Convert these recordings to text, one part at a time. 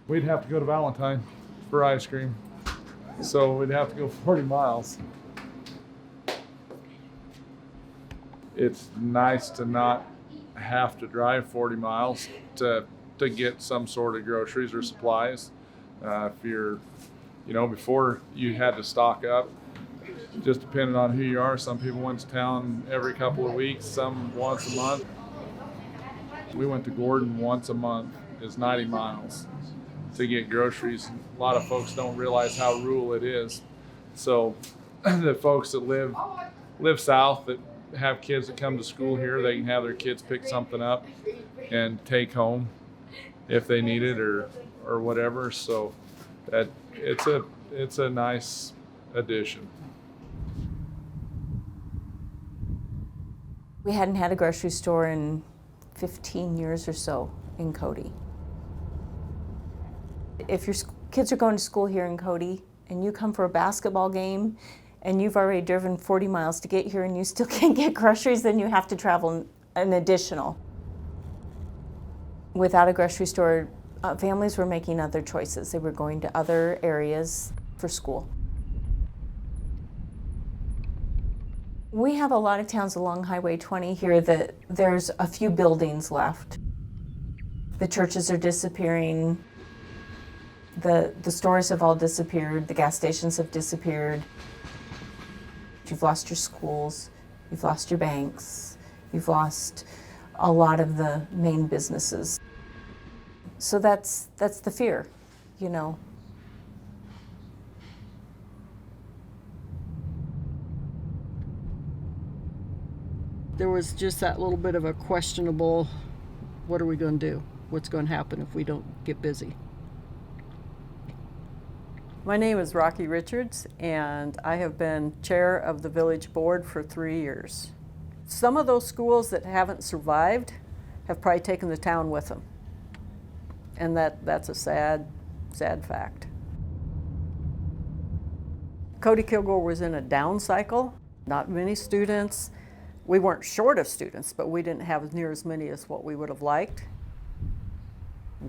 We'd have to go to Valentine for ice cream. So we'd have to go 40 miles. It's nice to not have to drive 40 miles to get some sort of groceries or supplies. If you're, before you had to stock up, just depending on who you are. Some people went to town every couple of weeks, some once a month. We went to Gordon once a month. It's 90 miles to get groceries. A lot of folks don't realize how rural it is. So the folks that live south that have kids that come to school here, they can have their kids pick something up and take home if they need it or whatever. So that it's a nice addition. We hadn't had a grocery store in 15 years or so in Cody. If your kids are going to school here in Cody and you come for a basketball game and you've already driven 40 miles to get here and you still can't get groceries, then you have to travel an additional. Without a grocery store, families were making other choices. They were going to other areas for school. We have a lot of towns along Highway 20 here that there's a few buildings left. The churches are disappearing. The stores have all disappeared. The gas stations have disappeared. You've lost your schools. You've lost your banks. You've lost a lot of the main businesses. So that's the fear, There was just that little bit of a questionable, what are we going to do? What's going to happen if we don't get busy? My name is Rocky Richards, and I have been chair of the village board for 3 years. Some of those schools that haven't survived have probably taken the town with them. And that's a sad, sad fact. Cody Kilgore was in a down cycle, not many students. We weren't short of students, but we didn't have near as many as what we would have liked.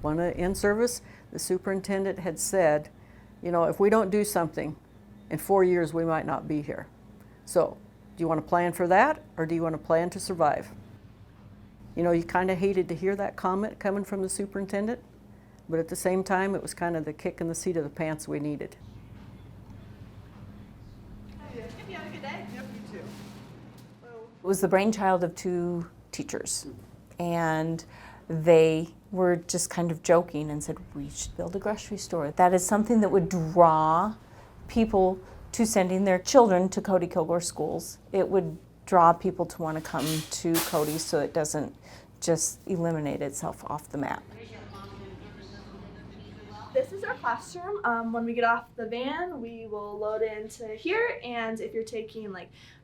One in service, the superintendent had said, if we don't do something, in 4 years we might not be here. So, do you want to plan for that, or do you want to plan to survive? You kind of hated to hear that comment coming from the superintendent, but at the same time, it was kind of the kick in the seat of the pants we needed. It was the brainchild of two teachers, and they were just kind of joking and said, we should build a grocery store. That is something that would draw people to sending their children to Cody Kilgore schools. It would draw people to want to come to Cody so it doesn't just eliminate itself off the map. This is our classroom. When we get off the van, we will load into here, and if you're taking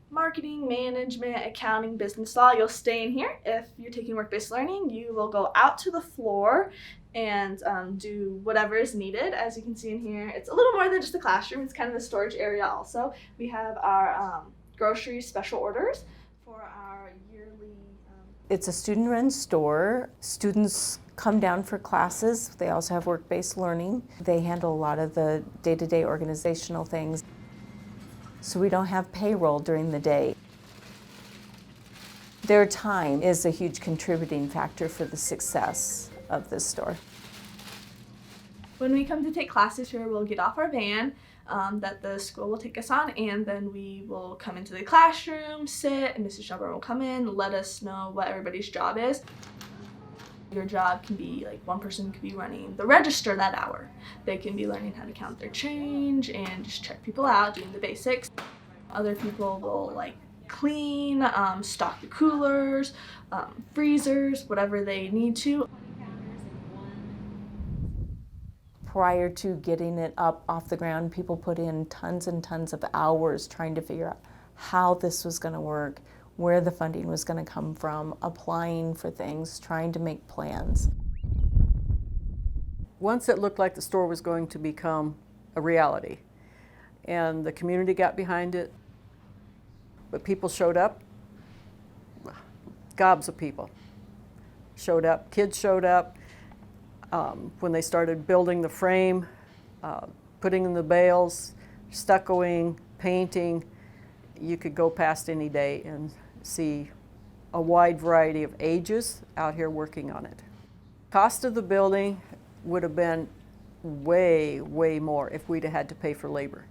marketing, management, accounting, business law, you'll stay in here. If you're taking work-based learning, you will go out to the floor and do whatever is needed. As you can see in here, it's a little more than just a classroom. It's kind of a storage area also. We have our grocery special orders for our yearly... It's a student-run store. Students come down for classes. They also have work-based learning. They handle a lot of the day-to-day organizational things. So we don't have payroll during the day. Their time is a huge contributing factor for the success of this store. When we come to take classes here, we'll get off our van that the school will take us on, and then we will come into the classroom, sit, and Mrs. Shelburne will come in, let us know what everybody's job is. Your job can be one person could be running the register that hour. They can be learning how to count their change and just check people out, doing the basics. Other people will clean, stock the coolers, freezers, whatever they need to. Prior to getting it up off the ground, people put in tons and tons of hours trying to figure out how this was going to work, where the funding was going to come from, applying for things, trying to make plans. Once it looked like the store was going to become a reality, and the community got behind it, but people showed up, gobs of people showed up, kids showed up. When they started building the frame, putting in the bales, stuccoing, painting, you could go past any day and see a wide variety of ages out here working on it. Cost of the building would have been way, way more if we'd have had to pay for labor.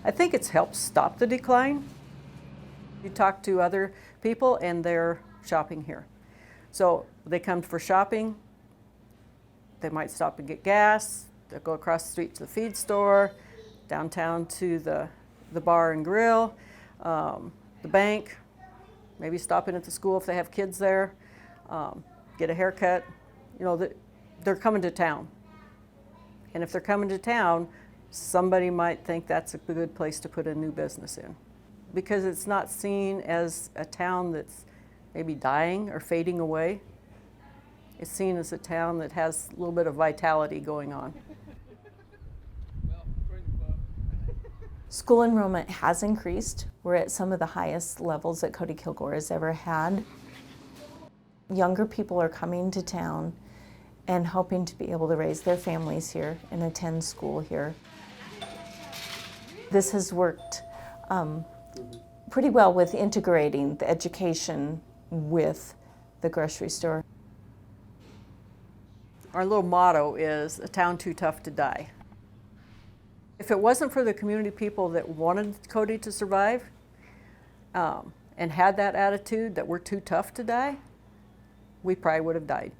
I think it's helped stop the decline. You talk to other people and they're shopping here. So they come for shopping, they might stop and get gas, they'll go across the street to the feed store, downtown to the bar and grill, the bank, maybe stop in at the school if they have kids there, get a haircut. You know, they're coming to town. And if they're coming to town, somebody might think that's a good place to put a new business in. Because it's not seen as a town that's maybe dying or fading away. It's seen as a town that has a little bit of vitality going on. School enrollment has increased. We're at some of the highest levels that Cody Kilgore has ever had. Younger people are coming to town and hoping to be able to raise their families here and attend school here. This has worked pretty well with integrating the education with the grocery store. Our little motto is a town too tough to die. If it wasn't for the community people that wanted Cody to survive and had that attitude that we're too tough to die, we probably would have died.